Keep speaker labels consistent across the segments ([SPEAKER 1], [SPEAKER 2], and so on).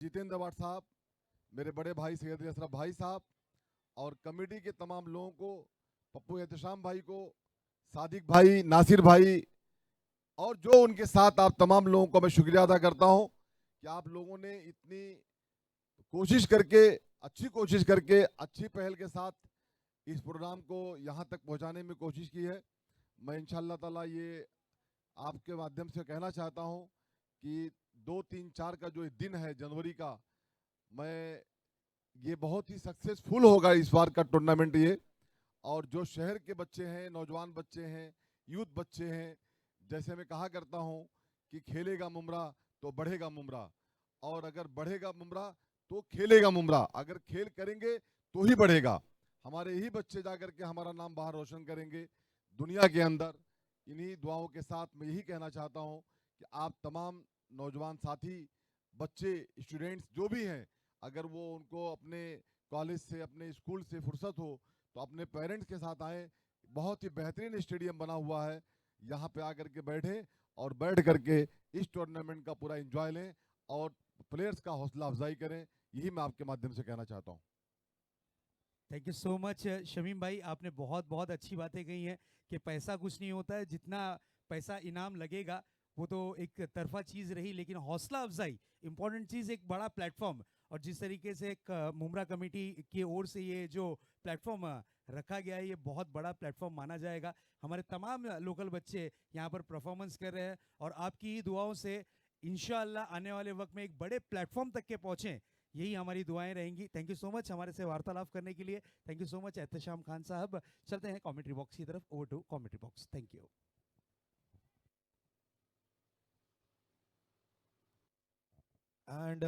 [SPEAKER 1] Jitendra award साहब, मेरे बड़े भाई सैयद अशरफ भाई साहब और कमेटी के तमाम लोगों को, पप्पू एहतशाम भाई को, सादिक भाई, नासिर भाई और जो उनके साथ आप तमाम लोगों को मैं शुक्रिया अदा करता हूं कि आप लोगों ने इतनी कोशिश करके, अच्छी कोशिश करके, अच्छी पहल के साथ इस प्रोग्राम को यहाँ तक पहुँचाने में कोशिश की है। मैं इंशाअल्लाह ताला ये आपके माध्यम से कहना चाहता हूँ कि 2, 3, 4 का जो दिन है जनवरी का, मैं ये बहुत ही सक्सेसफुल होगा इस बार का टूर्नामेंट ये। और जो शहर के बच्चे हैं, नौजवान बच्चे हैं, यूथ बच्चे हैं, जैसे मैं कहा करता हूँ कि खेलेगा मुमरा तो बढ़ेगा मुमरा, और अगर बढ़ेगा मुमरा तो खेलेगा मुमरा, अगर खेल करेंगे तो ही बढ़ेगा। हमारे यही बच्चे जा करके हमारा नाम बाहर रोशन करेंगे दुनिया के अंदर। इन्हीं दुआओं के साथ मैं यही कहना चाहता हूँ कि आप तमाम नौजवान साथी, बच्चे, स्टूडेंट्स जो भी हैं, अगर वो उनको अपने कॉलेज से, अपने स्कूल से फुर्सत हो तो अपने पेरेंट्स के साथ आएँ। बहुत ही बेहतरीन स्टेडियम बना हुआ है, यहाँ पे आकर के बैठें और बैठ करके इस टूर्नामेंट का पूरा एंजॉय लें और प्लेयर्स का हौसला अफजाई करें। यही मैं आपके माध्यम से कहना चाहता हूँ।
[SPEAKER 2] Thank you so much Shamim भाई, आपने बहुत बहुत अच्छी बातें कही हैं कि पैसा कुछ नहीं होता है, जितना पैसा इनाम लगेगा वो तो एक तरफा चीज़ रही, लेकिन हौसला अफजाई इंपॉर्टेंट चीज़, एक बड़ा प्लेटफॉर्म। और जिस तरीके से एक मुमरा कमेटी की ओर से ये जो प्लेटफॉर्म रखा गया है, ये बहुत बड़ा प्लेटफॉर्म माना जाएगा। हमारे तमाम लोकल बच्चे यहाँ पर परफॉर्मेंस कर रहे हैं और आपकी ही दुआओं से इंशाअल्लाह आने वाले वक्त में एक बड़े प्लेटफॉर्म तक के पहुँचें, यही हमारी दुआएं रहेंगी। थैंक यू सो मच हमारे से वार्तालाप करने के लिए। Thank you so much Ehtesham Khan Sahab. चलते हैं कमेंट्री बॉक्स की तरफ। Over to commentary box. Thank you.
[SPEAKER 3] And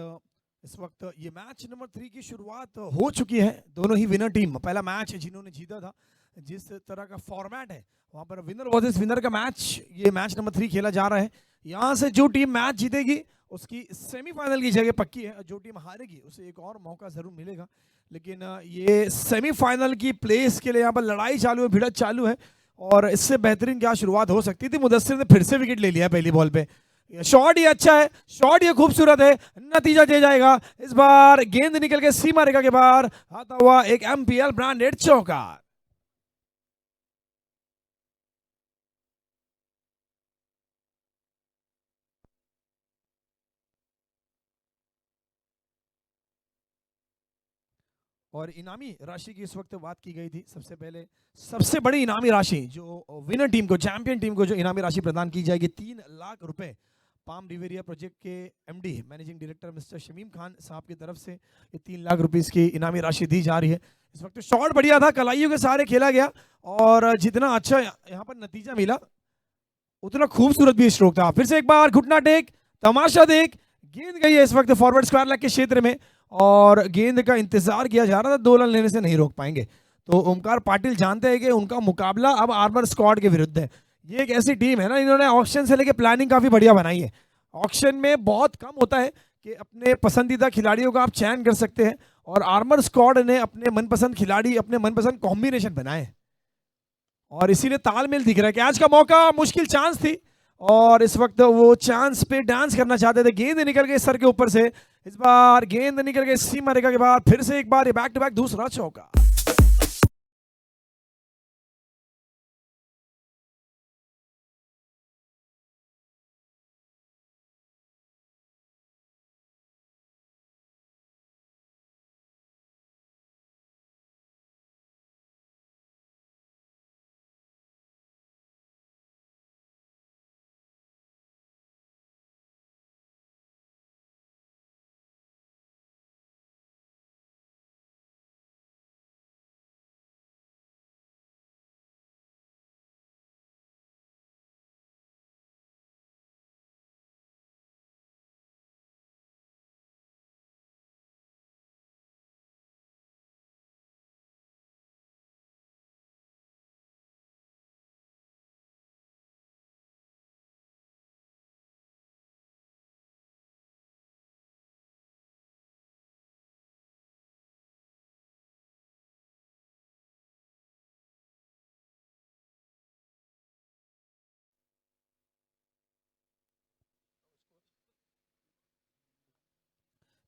[SPEAKER 3] इस वक्त ये मैच नंबर 3 की शुरुआत हो चुकी है। दोनों ही विनर टीम, पहला मैच जिन्होंने जीता था, जिस तरह का फॉर्मेट है वहां पर विनर वर्सेस विनर का मैच, ये मैच नंबर 3 खेला जा रहा है। यहाँ से जो टीम मैच जीतेगी उसकी सेमीफाइनल की जगह पक्की है, जो टीम हारेगी उसे एक और मौका जरूर मिलेगा। लेकिन ये सेमीफाइनल की प्लेस के लिए यहाँ पर लड़ाई चालू है, भिड़त चालू है, और इससे बेहतरीन क्या शुरुआत हो सकती थी। मुदस्सिर ने फिर से विकेट ले लिया पहली बॉल पे। शॉट ये अच्छा है, शॉट ये खूबसूरत है, नतीजा दे जाएगा। इस बार गेंद निकल के सीमा रेखा के बाहर आता हुआ एक एमपीएल ब्रांडेड चौका। और इनामी राशि की इस वक्त बात की गई थी। सबसे पहले सबसे बड़ी इनामी राशि जो विनर टीम को, चैंपियन टीम को जो इनामी राशि प्रदान की जाएगी, 3 लाख रुपए पाम रिवेरिया प्रोजेक्ट के MD managing director mister Shamim Khan साहब की तरफ से ये 3 लाख रुपए की इनामी राशि दी जा रही है। इस वक्त शॉट बढ़िया था, कलाइयों के सहारे खेला गया, और जितना अच्छा यहाँ पर नतीजा मिला उतना खूबसूरत भी स्ट्रोक था। फिर से एक बार घुटना टेक, तमाशा देख, गेंद गई है इस वक्त फॉरवर्ड स्क्वायर लेग के क्षेत्र में, और गेंद का इंतजार किया जा रहा था, 2 रन लेने से नहीं रोक पाएंगे। तो ओमकार पाटिल जानते हैं कि उनका मुकाबला अब आर्मर स्क्वाड के विरुद्ध है। ये एक ऐसी टीम है ना, इन्होंने ऑक्शन से लेके प्लानिंग काफी बढ़िया बनाई है। ऑक्शन में बहुत कम होता है कि अपने पसंदीदा खिलाड़ियों का आप चयन कर सकते हैं, और आर्मर स्क्वाड ने अपने मनपसंद खिलाड़ी, अपने मनपसंद कॉम्बिनेशन बनाए, और इसीलिए तालमेल दिख रहा है। कैच का मौका, मुश्किल चांस थी, और इस वक्त वो चांस पे डांस करना चाहते थे। गेंद निकल गई सर के ऊपर से, इस बार गेंद निकल गई सीमा रेखा के बाद। फिर से एक बार बैक टू बैक दूसरा चौका।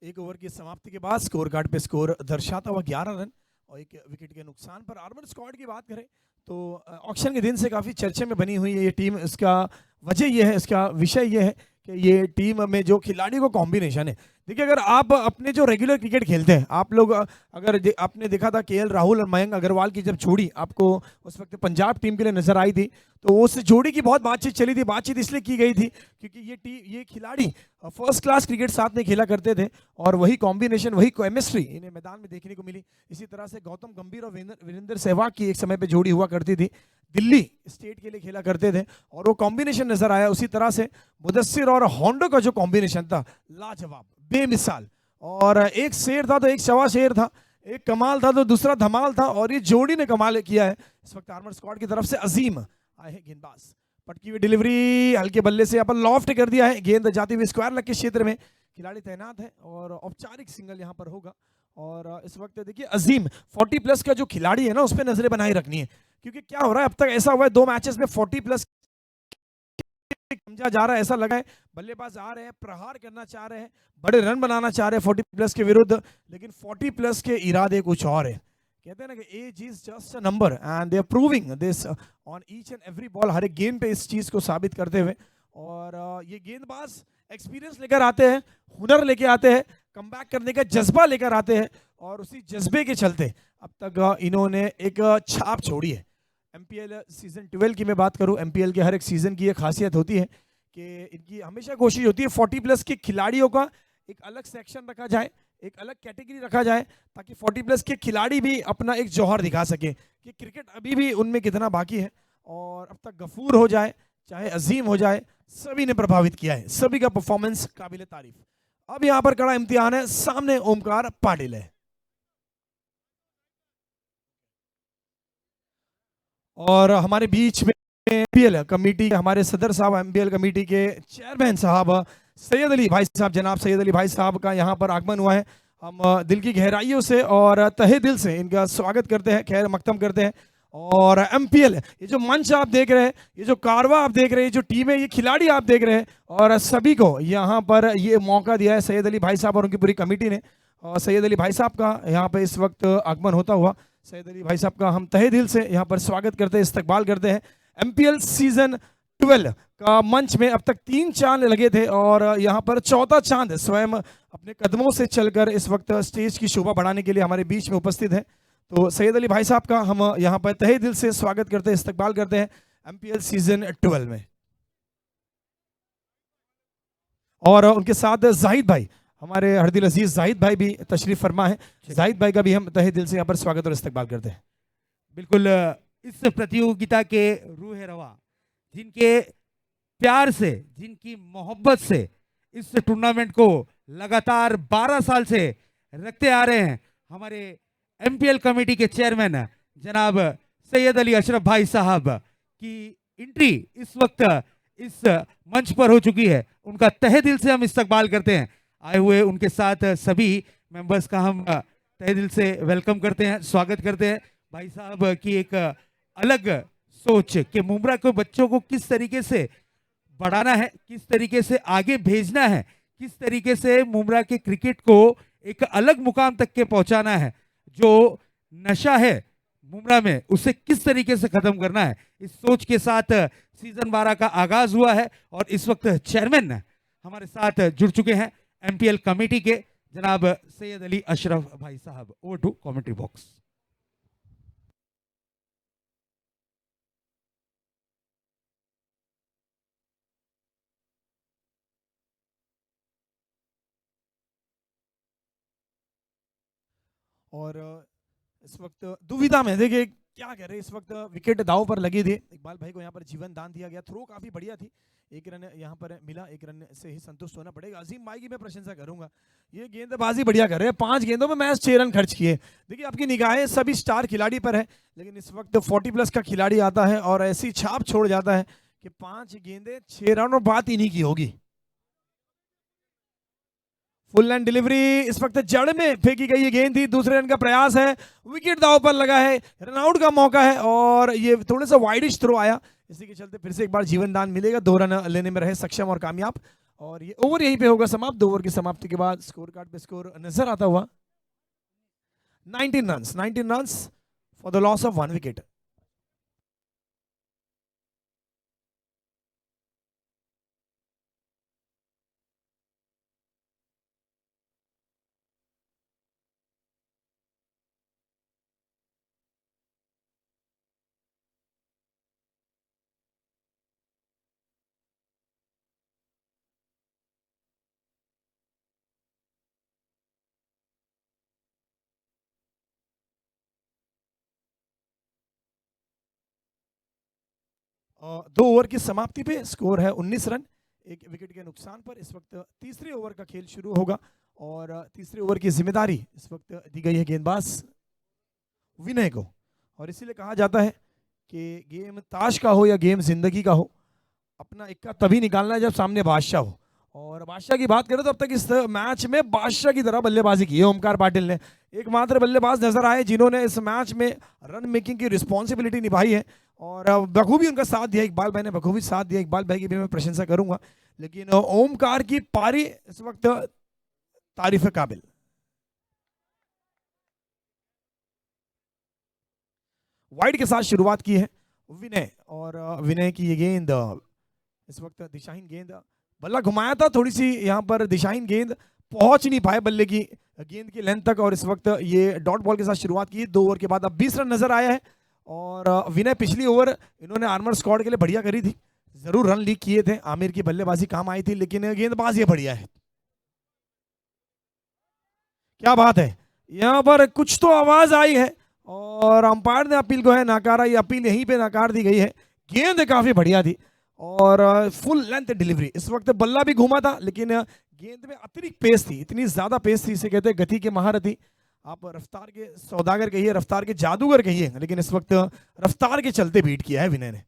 [SPEAKER 3] एक ओवर की समाप्ति के बाद स्कोर कार्ड पे स्कोर दर्शाता हुआ 11 रन और एक विकेट के नुकसान पर। आर्मर स्क्वाड की बात करें तो ऑक्शन के दिन से काफ़ी चर्चे में बनी हुई है ये टीम। इसका वजह ये है, इसका विषय ये है कि ये टीम में जो खिलाड़ियों का कॉम्बिनेशन है। देखिए, अगर आप अपने जो रेगुलर क्रिकेट खेलते हैं, आप लोग अगर आपने देखा था केएल राहुल और मयंक अग्रवाल की जब जोड़ी आपको उस वक्त पंजाब टीम के लिए नजर आई थी, तो उस जोड़ी की बहुत बातचीत चली थी। बातचीत इसलिए की गई थी क्योंकि ये खिलाड़ी फर्स्ट क्लास क्रिकेट साथ में खेला करते थे और वही कॉम्बिनेशन, वही केमिस्ट्री इन्हें मैदान में देखने को मिली। इसी तरह से गौतम गंभीर और वीरेंद्र सहवाग की एक समय पे जोड़ी हुआ करती थी, दिल्ली स्टेट के लिए खेला करते थे और वो कॉम्बिनेशन नजर आया। उसी तरह से मुदस्सिर और होंडो का जो कॉम्बिनेशन था, लाजवाब, बेमिसाल। और एक शेर था तो एक सवा शेर था, एक कमाल था तो दूसरा धमाल था और ये जोड़ी ने कमाल किया है। इस वक्त आर्मर स्क्वाड की तरफ से अजीम आए हैं गेंदबाज, पटकी हुई डिलीवरी हल्के बल्ले से यहाँ पर लॉफ्ट कर दिया है, गेंद जाती हुई स्क्वायर लग के क्षेत्र में। खिलाड़ी तैनात है और औपचारिक सिंगल यहाँ पर होगा। और इस वक्त देखिए अजीम 40 प्लस का जो खिलाड़ी है ना, उस पर नजरें बनाए रखनी है, क्योंकि क्या हो रहा है अब तक ऐसा हुआ है 2 मैचेस में 40 प्लस समझा जा रहा है, ऐसा लगा है बल्लेबाज आ रहे हैं, प्रहार करना चाह रहे हैं, बड़े रन बनाना चाह रहे हैं 40 प्लस के विरुद्ध, लेकिन 40 प्लस के इरादे कुछ और है। कहते हैं ना कि age is just a number and they are proving this on each and every ball. हर एक गेंद पे इस चीज को साबित करते हुए, और ये गेंदबाज एक्सपीरियंस लेकर आते हैं, हुनर लेके आते हैं, कमबैक करने का जज्बा लेकर आते हैं और उसी जज्बे के चलते अब तक इन्होंने एक छाप छोड़ी है। एमपीएल सीजन 12 की मैं बात करूं, एमपीएल के हर एक सीजन की एक खासियत होती है कि इनकी हमेशा कोशिश होती है 40 प्लस के खिलाड़ियों का एक अलग सेक्शन रखा जाए, एक अलग कैटेगरी रखा जाए, ताकि 40 प्लस के खिलाड़ी भी अपना एक जौहर दिखा सके कि क्रिकेट अभी भी उनमें कितना बाकी है। और अब तक गफूर हो जाए चाहे अजीम हो जाए, सभी ने प्रभावित किया है, सभी का परफॉर्मेंस काबिल तारीफ। अब यहाँ पर कड़ा इम्तिहान है, सामने ओमकार पाटिल है और हमारे बीच में एमपीएल कमेटी के हमारे सदर साहब, एमपीएल कमेटी के चेयरमैन साहब सैयद अली भाई साहब, जनाब सैयद अली भाई साहब का यहाँ पर आगमन हुआ है। हम दिल की गहराइयों से और तहे दिल से इनका स्वागत करते हैं, खैर मकदम करते हैं। और एमपीएल ये जो मंच आप देख रहे हैं, ये जो कारवा आप देख रहे हैं, जो टीम है, ये खिलाड़ी आप देख रहे हैं, और सभी को यहाँ पर ये मौका दिया है सैयद अली भाई साहब और उनकी पूरी कमेटी ने। और सैयद अली भाई साहब का यहाँ पे इस वक्त आगमन होता हुआ, सैयद अली भाई साहब का हम तहे दिल से यहाँ पर स्वागत करते हैं, इस्तकबाल करते हैं। एमपीएल सीजन 12 का मंच में अब तक 3 चांद लगे थे और यहाँ पर 4था चांद स्वयं अपने कदमों से चलकर इस वक्त स्टेज की शोभा बढ़ाने के लिए हमारे बीच में उपस्थित है। तो सैयद अली भाई साहब का हम यहाँ पर तहे दिल से स्वागत करते हैं, इस्तकबाल करते हैं एमपीएल सीजन 12 में। और उनके साथ जाहिद भाई, हमारे हरदिल अजीज जाहिद भाई भी तशरीफ फरमा है। जाहिद भाई का भी हम तहे दिल से यहाँ पर स्वागत और इस्तकबाल करते हैं।
[SPEAKER 2] बिल्कुल, इस प्रतियोगिता के रूह रवा, जिनके प्यार से, जिनकी मोहब्बत से इस टूर्नामेंट को लगातार 12 साल से रखते आ रहे हैं, हमारे एमपीएल कमेटी के चेयरमैन जनाब सैयद अली अशरफ भाई साहब की एंट्री इस वक्त इस मंच पर हो चुकी है। उनका तहे दिल से हम इस्तकबाल करते हैं। आए हुए उनके साथ सभी मेंबर्स का हम तहे दिल से वेलकम करते हैं, स्वागत करते हैं। भाई साहब की एक अलग सोच कि मुमरा के बच्चों को किस तरीके से बढ़ाना है, किस तरीके से आगे भेजना है, किस तरीके से मुमरा के क्रिकेट को एक अलग मुकाम तक के पहुंचाना है, जो नशा है मुमरा में उसे किस तरीके से खत्म करना है, इस सोच के साथ सीजन 12 का आगाज हुआ है। और इस वक्त चेयरमैन हमारे साथ जुड़ चुके हैं एमपीएल कमेटी के जनाब सैयद अली अशरफ भाई Sahab. Over to commentary box.
[SPEAKER 3] और इस वक्त दुविधा में, देखिए क्या कह रहे, इस वक्त विकेट दाव पर लगी थी। इकबाल भाई को यहाँ पर जीवन दान दिया गया, थ्रो काफी बढ़िया थी, 1 रन यहाँ पर मिला, 1 रन से ही संतुष्ट होना पड़ेगा। अजीम भाई की मैं प्रशंसा करूंगा, ये गेंदबाजी बढ़िया कर रहे हैं, 5 गेंदों में मैच 6 रन खर्च किए। देखिए आपकी निगाहें सभी स्टार खिलाड़ी पर है, लेकिन इस वक्त 40 प्लस का खिलाड़ी आता है और ऐसी छाप छोड़ जाता है कि 5 गेंदे 6 रन और बात इन्हीं की होगी। फुल लाइन डिलीवरी, इस वक्त जड़ में फेंकी गई ये गेंद थी, दूसरे रन का प्रयास है, विकेट दाव पर लगा है, रन आउट का मौका है और ये थोड़ा सा वाइडिश थ्रो आया, इसी के चलते फिर से एक बार जीवन दान मिलेगा। 2 रन लेने में रहे सक्षम और कामयाब। और ये ओवर यहीं पे होगा समाप्त। 2 ओवर की समाप्ति के बाद स्कोर कार्ड पे स्कोर नजर आता हुआ 19 runs for the loss of 1 wicket. और 2 ओवर की समाप्ति पे स्कोर है 19 रन, 1 विकेट के नुकसान पर। इस वक्त तीसरे ओवर का खेल शुरू होगा और तीसरे ओवर की जिम्मेदारी इस वक्त दी गई है गेंदबाज विनय को। और इसीलिए कहा जाता है कि गेम ताश का हो या गेम जिंदगी का हो, अपना इक्का तभी निकालना है जब सामने बादशाह हो। और बादशाह की बात करें तो अब तक इस मैच में बादशाह की तरह बल्लेबाजी की है ओमकार पाटिल ने। एकमात्र बल्लेबाज नजर आए जिन्होंने इस मैच में रन मेकिंग की रिस्पॉन्सिबिलिटी निभाई है और बखूबी उनका साथ दिया। इकबाल भाई ने बखूबी साथ दिया, इकबाल भाई की भी मैं प्रशंसा करूंगा। लेकिन ओमकार की पारी इस वक्त तारीफ काबिल। वाइड के साथ शुरुआत की है विनय और विनय की ये गेंद इस वक्त दिशाहीन गेंद, बल्ला घुमाया था, थोड़ी सी यहाँ पर दिशाहीन गेंद, पहुंच नहीं पाए बल्ले की गेंद की लेंथ तक। और इस वक्त ये डॉट बॉल के साथ शुरुआत की 2 ओवर के बाद अब 20 रन नजर आया है। और विनय पिछली ओवर इन्होंने आर्मर स्क्वाड के लिए बढ़िया करी थी, जरूर रन लीक किए थे, आमिर की बल्लेबाजी काम आई थी, लेकिन गेंदबाज ये बढ़िया है। क्या बात है, यहाँ पर कुछ तो आवाज आई है और अंपायर ने अपील को है नकारा। ये अपील यहीं पे नकार दी गई है। गेंद काफी बढ़िया थी और फुल लेंथ डिलीवरी। इस वक्त बल्ला भी घूमा था लेकिन गेंद में अतिरिक्त पेस थी, इतनी ज्यादा पेस थी, इसे कहते हैं गति के महारथी। आप रफ्तार के सौदागर कहिए, रफ्तार के जादूगर कहिए, लेकिन इस वक्त रफ्तार के चलते बीट किया है विनय ने।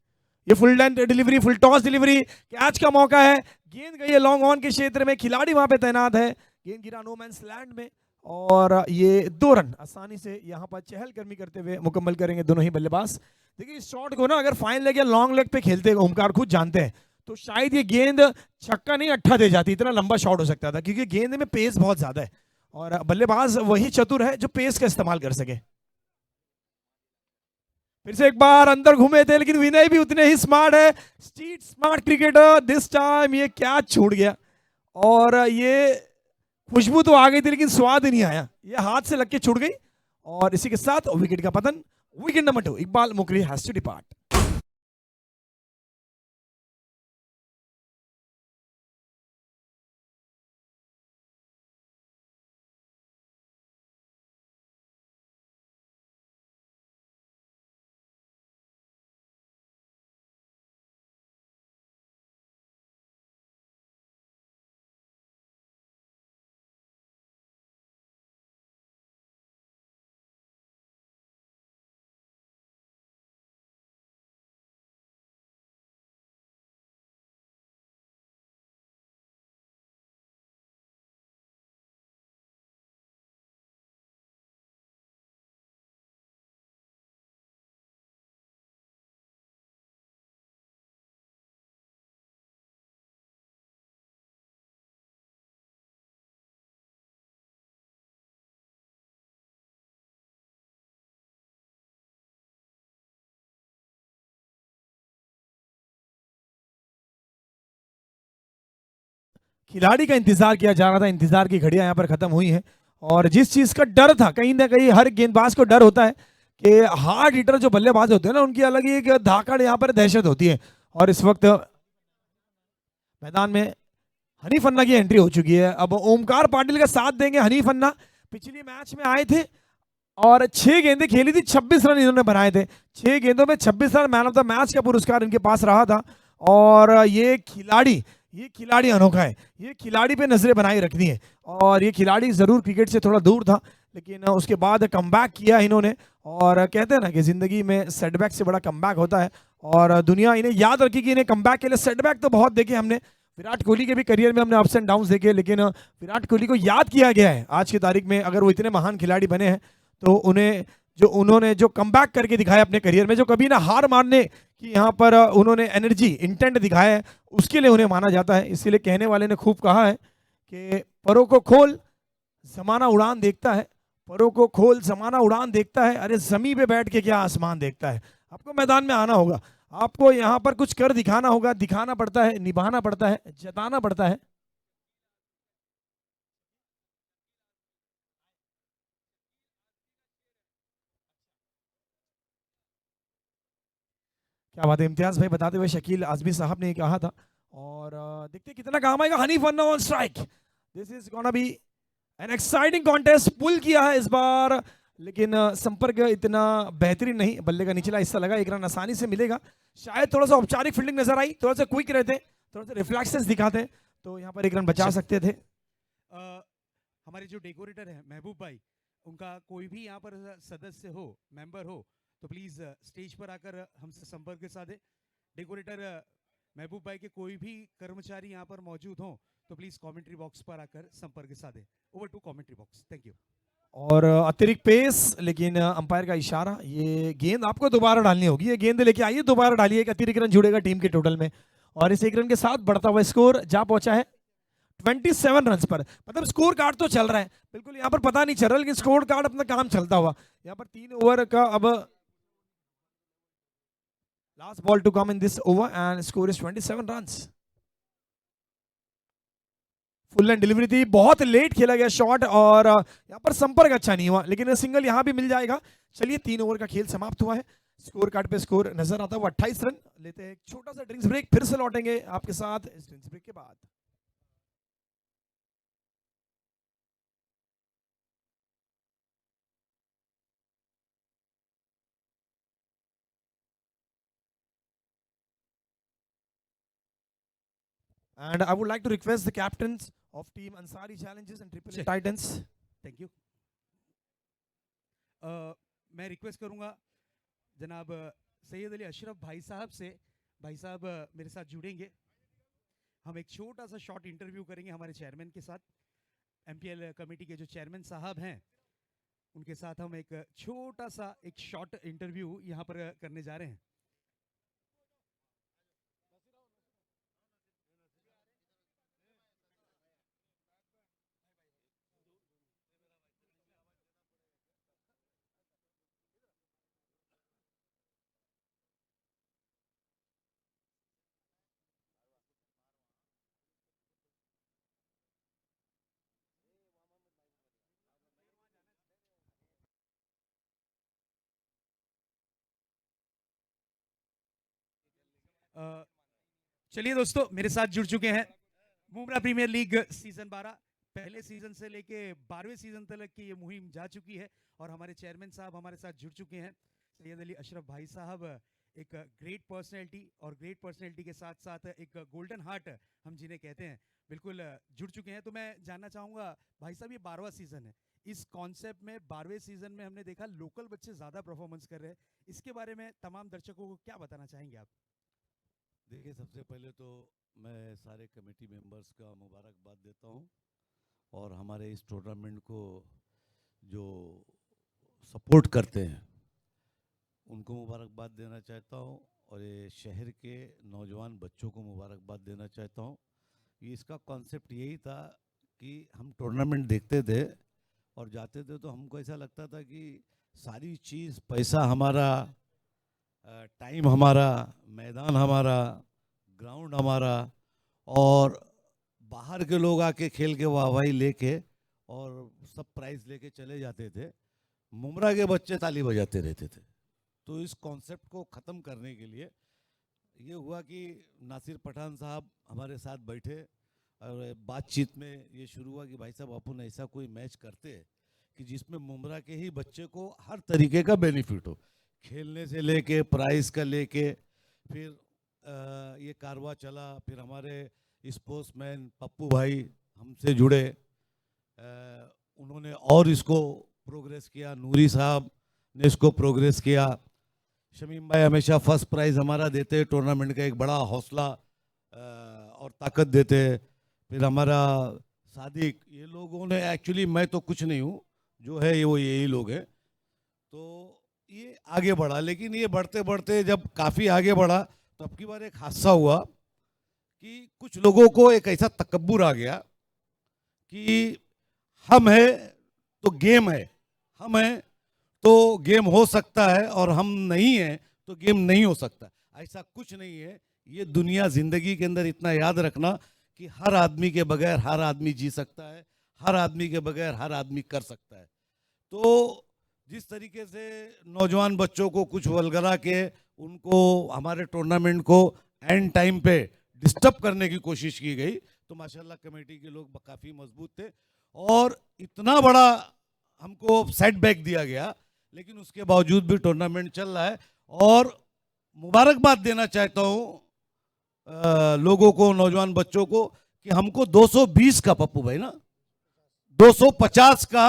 [SPEAKER 3] ये full length delivery, full toss delivery, catch का मौका है, गेंद गई है लॉन्ग ऑन के क्षेत्र में, खिलाड़ी वहां पे तैनात है, गेंद गिरा नो मैंस लैंड में और ये 2 रन आसानी से यहाँ पर चहलकदमी करते हुए मुकम्मल करेंगे दोनों ही बल्लेबाज। देखिए इस शॉट को ना अगर फाइन लेग या लॉन्ग लेग पे खेलते ओमकार खुद जानते हैं तो शायद ये गेंद छक्का नहीं अट्ठा दे जाती, इतना लंबा शॉट हो सकता था, क्योंकि गेंद में पेस बहुत ज्यादा है और बल्लेबाज वही चतुर है जो पेस का इस्तेमाल कर सके। फिर से एक बार अंदर घूमे थे लेकिन विनय भी उतने ही स्मार्ट है, street smart cricketer. This time ये कैच छूट गया और ये खुशबू तो आ गई थी लेकिन स्वाद ही नहीं आया, ये हाथ से लग के छूट गई और इसी के साथ विकेट का पतन। Wicket number 2, Iqbal Mukri has to depart. खिलाड़ी का इंतजार किया जा रहा था, इंतजार की घड़ियां यहाँ पर खत्म हुई हैं और जिस चीज का डर था, कहीं ना कहीं हर गेंदबाज को डर होता है कि हार्ड हिटर जो बल्लेबाज होते हैं ना, उनकी अलग ही एक धाकड़ यहाँ पर दहशत होती है। और इस वक्त मैदान में हनीफ अन्ना की एंट्री हो चुकी है, अब ओमकार पाटिल का साथ देंगे हनीफ अन्ना। पिछली मैच में आए थे और 6 गेंदें खेली थी, 26 रन इन्होंने बनाए थे, 6 गेंदों में 26 run, man of the match का पुरस्कार इनके पास रहा था। और ये खिलाड़ी अनोखा है, ये खिलाड़ी पे नजरें बनाई रखनी है और ये खिलाड़ी जरूर क्रिकेट से थोड़ा दूर था लेकिन उसके बाद कमबैक किया इन्होंने। और कहते हैं ना कि जिंदगी में सेटबैक से बड़ा कमबैक होता है और दुनिया इन्हें याद रखी कि इन्हें कमबैक के लिए सेटबैक तो बहुत देखे हमने, विराट कोहली के भी करियर में हमने अप्स एंड डाउन्स देखे, लेकिन विराट कोहली को याद किया गया है आज की तारीख में। अगर वो इतने महान खिलाड़ी बने हैं तो उन्हें जो उन्होंने जो कमबैक करके दिखाया अपने करियर में, जो कभी ना हार मानने की यहाँ पर उन्होंने एनर्जी इंटेंट दिखाया है, उसके लिए उन्हें माना जाता है। इसीलिए कहने वाले ने खूब कहा है कि परों को खोल जमाना उड़ान देखता है, परों को खोल जमाना उड़ान देखता है, अरे जमी पे बैठ के क्या आसमान देखता है। आपको मैदान में आना होगा, आपको यहाँ पर कुछ कर दिखाना होगा, दिखाना पड़ता है, निभाना पड़ता है, जताना पड़ता है। क्या बात है, इम्तियाज भाई बताते हुए शकील आजमी साहब ने कहा था। और देखते हैं कितना काम आएगा। Hanif Anna on strike, this is gonna be an exciting contest. Pull किया है इस बार, लेकिन संपर्क इतना बेहतरीन नहीं, बल्ले का निचला हिस्सा लगा, एक रन आसानी से मिलेगा। शायद थोड़ा सा औपचारिक फील्डिंग नजर आई, थोड़ा सा क्विक रहते, थोड़ा सा रिफ्लेक्सेस दिखाते तो यहाँ पर एक रन बचा सकते थे।
[SPEAKER 2] हमारे जो डेकोरेटर हैं महबूब भाई, उनका कोई भी यहाँ पर सदस्य हो, मेंबर हो, तो प्लीज स्टेज पर आकर हमसे संपर्क साधे। डेकोरेटर महबूब भाई के कोई भी कर्मचारी यहाँ पर मौजूद हो तो प्लीज कमेंट्री बॉक्स पर आकर संपर्क साधे। Over to commentary box, thank you.
[SPEAKER 3] और अतिरिक्त पेस, लेकिन अंपायर का इशारा, ये गेंद आपको दोबारा डालनी होगी, ये गेंद लेके आइए, दोबारा डालिए, एक अतिरिक्त रन जुड़ेगा टीम के टोटल में। और इस एक रन के साथ बढ़ता हुआ स्कोर जा पहुंचा है 27 रन पर। मतलब स्कोर कार्ड तो चल रहा है, बिल्कुल यहाँ पर पता नहीं चल रहा, लेकिन स्कोर कार्ड अपना काम चलता हुआ। यहाँ पर 3 ओवर का अब last ball to come in this over and score is 27 run. Full and delivery थी, बहुत लेट खेला गया शॉट, और यहाँ पर संपर्क अच्छा नहीं हुआ, लेकिन सिंगल यहाँ भी मिल जाएगा। चलिए 3 ओवर का खेल समाप्त हुआ है। स्कोर कार्ड पे स्कोर नजर आता हुआ 28 रन। लेते हैं एक छोटा सा ड्रिंक्स ब्रेक, फिर से लौटेंगे आपके साथ इस ड्रिंक्स ब्रेक के बाद। And I would like to request the captains of team Ansari Challenges and Triple A Titans.
[SPEAKER 2] Thank you. मैं रिक्वेस्ट करूंगा जनाब सैयद अली अशरफ भाई साहब से, भाई साहब मेरे साथ जुड़ेंगे। हम एक छोटा सा शॉर्ट इंटरव्यू करेंगे हमारे चेयरमैन के साथ। एमपीएल कमेटी के जो चेयरमैन साहब हैं उनके साथ हम एक छोटा सा एक शॉर्ट इंटरव्यू यहाँ पर करने जा रहे हैं। चलिए दोस्तों, मेरे साथ जुड़ चुके हैं मुंब्रा प्रीमियर लीग सीजन 12, पहले सीजन से लेके 12वें सीजन तक की ये मुहिम जा चुकी है और हमारे चेयरमैन साहब हमारे साथ जुड़ चुके हैं। सैयद अली अशरफ भाई साहब एक ग्रेट पर्सनैलिटी, और ग्रेट पर्सनैलिटी के साथ साथ एक गोल्डन हार्ट हम जिन्हें कहते हैं, बिल्कुल जुड़ चुके हैं। तो मैं जानना चाहूँगा भाई साहब, ये 12वां सीजन है, इस कॉन्सेप्ट में 12वें सीजन में हमने देखा लोकल बच्चे ज़्यादा परफॉर्मेंस कर रहे हैं, इसके बारे में तमाम दर्शकों को क्या बताना चाहेंगे आप?
[SPEAKER 4] देखिए, सबसे पहले तो मैं सारे कमेटी मेंबर्स का मुबारकबाद देता हूं, और हमारे इस टूर्नामेंट को जो सपोर्ट करते हैं उनको मुबारकबाद देना चाहता हूं, और ये शहर के नौजवान बच्चों को मुबारकबाद देना चाहता हूं। ये इसका कॉन्सेप्ट यही था कि हम टूर्नामेंट देखते थे और जाते थे तो हमको ऐसा लगता था कि सारी चीज़, पैसा हमारा, टाइम हमारा, मैदान हमारा, ग्राउंड हमारा, और बाहर के लोग आके खेल के वाहवाही लेके और सब प्राइज लेके चले जाते थे, मुंब्रा के बच्चे ताली बजाते रहते थे। तो इस कॉन्सेप्ट को ख़त्म करने के लिए ये हुआ कि नासिर पठान साहब हमारे साथ बैठे और बातचीत में ये शुरू हुआ कि भाई साहब अपन ऐसा कोई मैच करते हैं कि जिसमें मुंब्रा के ही बच्चे को हर तरीके का बेनिफिट हो, खेलने से लेके प्राइस का लेके। फिर ये कारवा चला, फिर हमारे स्पोर्ट्समैन पप्पू भाई हमसे जुड़े, उन्होंने और इसको प्रोग्रेस किया, नूरी साहब ने इसको प्रोग्रेस किया, शमीम भाई हमेशा फर्स्ट प्राइज़ हमारा देते, टूर्नामेंट का एक बड़ा हौसला और ताकत देते। फिर हमारा सादिक, ये लोगों ने, एक्चुअली मैं तो कुछ नहीं हूँ, जो है ये वो यही लोग हैं। तो ये आगे बढ़ा, लेकिन ये बढ़ते बढ़ते जब काफ़ी आगे बढ़ा तो अब की बार एक हादसा हुआ कि कुछ लोगों को एक ऐसा तकब्बुर आ गया कि हम है तो गेम है, हम है तो गेम हो सकता है, और हम नहीं है तो गेम नहीं हो सकता। ऐसा कुछ नहीं है। ये दुनिया, जिंदगी के अंदर इतना याद रखना कि हर आदमी के बगैर हर आदमी जी सकता है, हर आदमी के बगैर हर आदमी कर सकता है। तो जिस तरीके से नौजवान बच्चों को कुछ वलगला के उनको हमारे टूर्नामेंट को एंड टाइम पे डिस्टर्ब करने की कोशिश की गई, तो माशाल्लाह कमेटी के लोग काफ़ी मजबूत थे और इतना बड़ा हमको सेटबैक दिया गया, लेकिन उसके बावजूद भी टूर्नामेंट चल रहा है। और मुबारकबाद देना चाहता हूँ लोगों को, नौजवान बच्चों को, कि हमको 220 का, पप्पू भाई ना, 250 का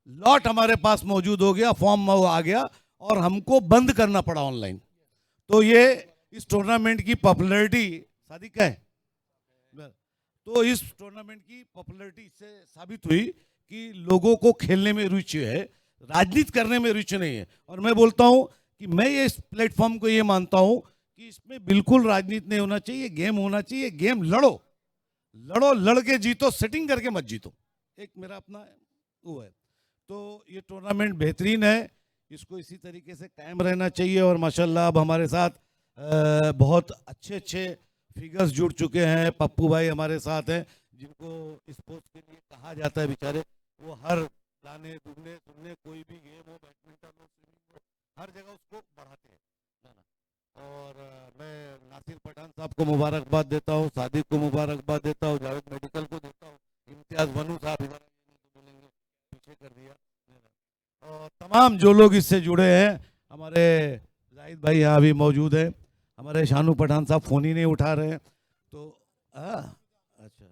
[SPEAKER 4] लॉट हमारे पास मौजूद हो गया, फॉर्म आ गया और हमको बंद करना पड़ा ऑनलाइन। तो ये इस टूर्नामेंट की पॉपुलैरिटी, शादी क्या है, तो इस टूर्नामेंट की पॉपुलैरिटी इससे साबित हुई कि लोगों को खेलने में रुचि है, राजनीति करने में रुचि नहीं है। और मैं बोलता हूं कि मैं ये इस प्लेटफॉर्म को ये मानता हूं कि इसमें बिल्कुल राजनीति नहीं होना चाहिए, गेम होना चाहिए। गेम लड़ो, लड़ो, लड़ के जीतो, सेटिंग करके मत जीतो। एक मेरा अपना वो है। तो ये टूर्नामेंट बेहतरीन है, इसको इसी तरीके से कायम रहना चाहिए। और माशाल्लाह अब हमारे साथ बहुत अच्छे अच्छे फिगर्स जुड़ चुके हैं। पप्पू भाई हमारे साथ हैं, जिनको स्पोर्ट्स के लिए कहा जाता है, बेचारे वो हर गाने दुगने सुनने, कोई भी गेम हो, बैडमिंटन हो, स्विमिंग हो, हर जगह उसको बढ़ाते हैं ना। और मैं नासिर पठान साहब को मुबारकबाद देता हूँ, सादिक को मुबारकबाद देता हूँ, जावेद मेडिकल को देता हूँ, इम्तियाज बनू साहब इधर बोलेंगे, पीछे कर दिया, और तमाम जो लोग इससे जुड़े हैं। हमारे जाहिद भाई यहाँ भी मौजूद है, हमारे शानू पठान साहब फ़ोन ही नहीं उठा रहे हैं। तो अच्छा,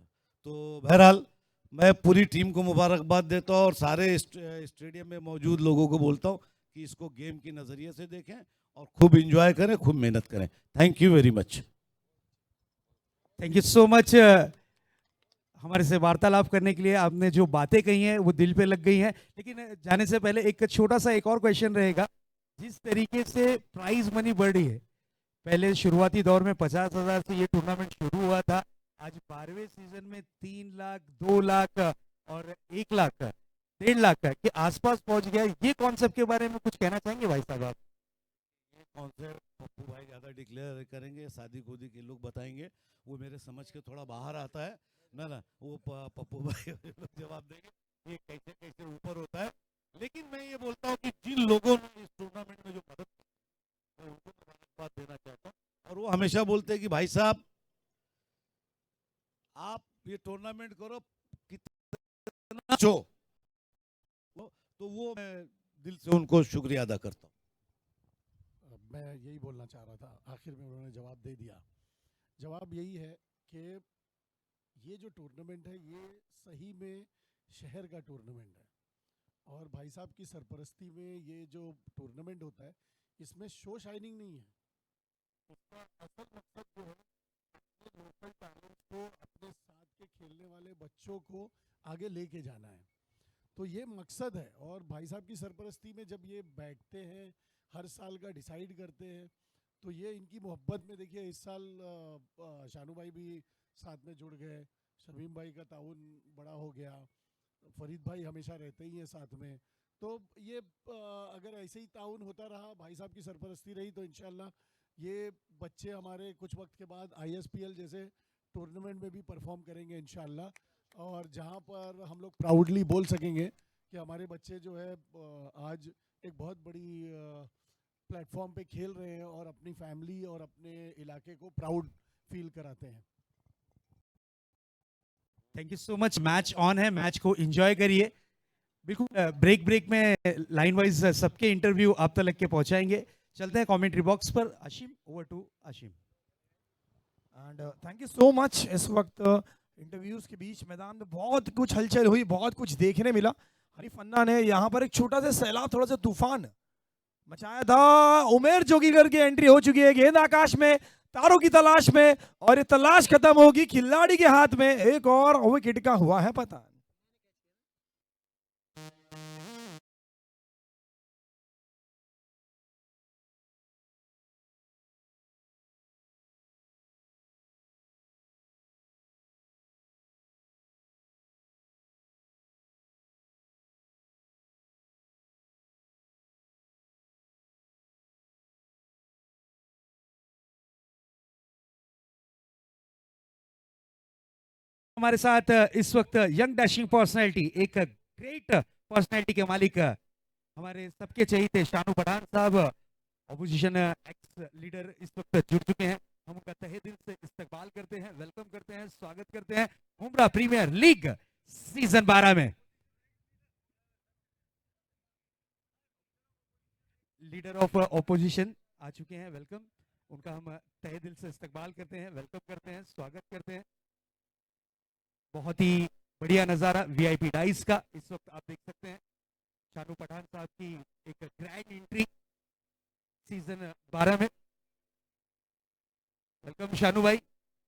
[SPEAKER 4] तो बहरहाल मैं पूरी टीम को मुबारकबाद देता हूँ और सारे स्टेडियम में मौजूद लोगों को बोलता हूँ कि इसको गेम की नज़रिए से देखें और खूब इंजॉय करें, खूब मेहनत करें। Thank you very much.
[SPEAKER 2] Thank you so much हमारे से वार्तालाप करने के लिए। आपने जो बातें कही हैं वो दिल पे लग गई हैं। लेकिन जाने से पहले एक छोटा सा एक और क्वेश्चन रहेगा। जिस तरीके से प्राइज मनी बढ़ रही है, पहले शुरुआती दौर में 50,000 से ये टूर्नामेंट शुरू हुआ था, आज 12वें सीजन में 3 लाख, 2 लाख और 1 लाख, 1.5 लाख के आसपास पहुंच गया। ये कॉन्सेप्ट के बारे में कुछ कहना चाहेंगे भाई साहब आप?
[SPEAKER 4] ये कॉन्सेप्ट पप्पू भाई ज़्यादा डिक्लेयर करेंगे, शादी खुदी के लोग बताएंगे, वो मेरे समझ के थोड़ा बाहर आता है ना, वो पप्पू भाई जवाब देंगे ये कैसे कैसे ऊपर होता है। लेकिन मैं ये बोलता हूँ कि जिन लोगों ने इस टूर्नामेंट में जो मदद की, मैं उनको मुबारकबाद देना चाहता हूँ। और वो हमेशा बोलते हैं कि भाई साहब आप ये टूर्नामेंट करो, कितना चो, तो वो मैं दिल से उनको शुक्रिया अदा करता हूँ।
[SPEAKER 5] मैं यही बोलना चाह रहा था, आखिर में उन्होंने जवाब दे दिया। जवाब यही है कि ये जो टूर्नामेंट है ये सही में शहर का टूर्नामेंट है, और भाई साहब की सरपरस्ती में ये जो टूर्नामेंट होता है इसमें शो शाइनिंग नहीं है। इसका असल मकसद जो है अपने लोकल टैलेंट को, अपने साथ के खेलने वाले बच्चों को आगे लेके जाना है। तो ये मकसद है। और भाई साहब की सरपरस्ती में जब ये बैठते हैं, हर साल का डिसाइड करते हैं, तो ये इनकी मोहब्बत में देखिए इस साल शानू भाई भी साथ में जुड़ गए, शमीम भाई का ताउन बड़ा हो गया, फरीद भाई हमेशा रहते ही हैं साथ में। तो ये अगर ऐसे ही ताउन होता रहा, भाई साहब की सरपरस्ती रही, तो इंशाल्लाह ये बच्चे हमारे कुछ वक्त के बाद ISPL जैसे टूर्नामेंट में भी परफॉर्म करेंगे इंशाल्लाह। और जहाँ पर हम लोग प्राउडली बोल सकेंगे कि हमारे बच्चे जो है आज एक बहुत बड़ी प्लेटफॉर्म पे खेल रहे हैं और अपनी फैमिली और अपने इलाके को प्राउड फील कराते हैं।
[SPEAKER 2] Thank you so much. Match on है, मैच को एंजॉय करिए। बिल्कुल ब्रेक में लाइन वाइज सबके इंटरव्यू आप तक के पहुंचाएंगे। चलते हैं कमेंट्री बॉक्स पर। Ashim, over to Ashim.
[SPEAKER 3] And thank you so much. इस वक्त इंटरव्यूज के बीच मैदान में बहुत कुछ हलचल हुई, बहुत कुछ देखने मिला। हरीफ अन्ना ने यहाँ पर एक छोटा सा सैलाब, थोड़ा सा तूफान मचाया था। उमेर जोगीगर की एंट्री हो चुकी है, गेंद आकाश में, तारों की तलाश में, और ये तलाश खत्म होगी खिलाड़ी के हाथ में। एक और विकेट का हुआ है पता।
[SPEAKER 2] हमारे साथ इस वक्त यंग डैशिंग पर्सनैलिटी, एक ग्रेट पर्सनैलिटी के मालिक, हमारे सबके चहीते शानू पठान साहब, ऑपोजिशन एक्स लीडर, इस वक्त जुड़ चुके हैं। हम उनका तहे दिल से इस्तकबाल करते हैं, वेलकम करते हैं, स्वागत करते हैं मुंब्रा प्रीमियर लीग सीजन 12 में। लीडर ऑफ ऑपोजिशन आ चुके हैं, वेलकम। उनका हम तहे दिल से इस्तकबाल करते हैं, वेलकम करते हैं, स्वागत करते हैं। बहुत ही बढ़िया नजारा वीआईपी डाइस का इस वक्त आप देख सकते हैं। शानू पठान साहब की एक ग्रैंड एंट्री सीजन 12 में। वेलकम शानू भाई,